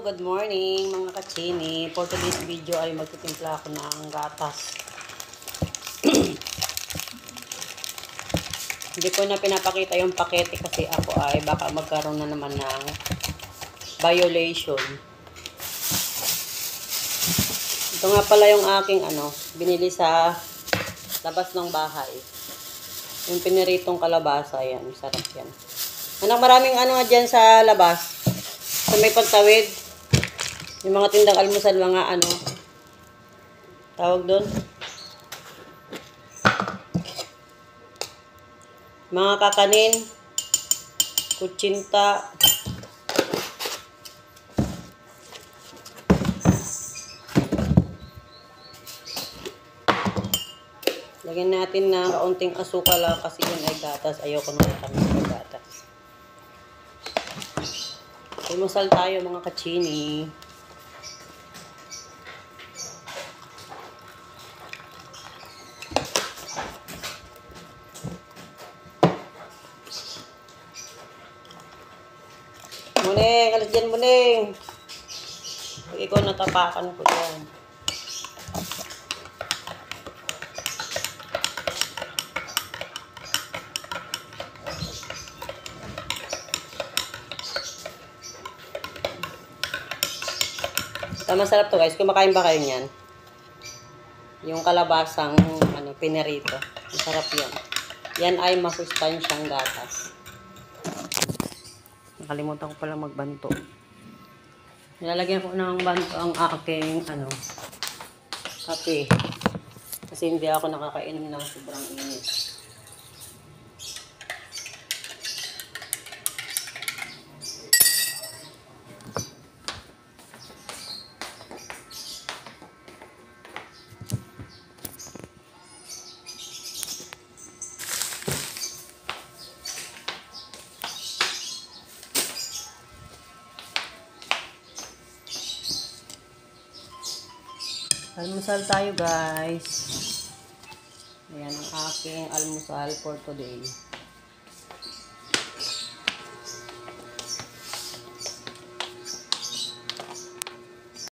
Good morning mga kachini. For today's video ay magtitimpla ako ng gatas. Hindi ko na pinapakita yung pakete kasi ako ay baka magkaroon na naman ng violation. Ito nga pala yung aking binili sa labas ng bahay. Yung piniritong kalabasa, yan, sarap yan. Maraming nga dyan sa labas. So may pagtawid. Yung mga tindang almusal, mga tawag doon. Mga kakanin, kutsinta, lagyan natin ng kaunting asukal lang kasi yun ay gatas. Ayoko nang matamis ng gatas. Almusal tayo mga kachini. Muning, alas dyan muning. Pag ikaw natapakan ko yan. Masarap to guys. Kumakain ba kayo niyan? Yung kalabasang pinirito. Masarap yan. Yan ay masustansyang gatas. Nakalimutan ko pala magbanto. Nilalagyan ko ng banto ang aking kape. Kasi hindi ako nakakainom ng sobrang init. Almusal tayo guys. Ayan ang aking almusal for today.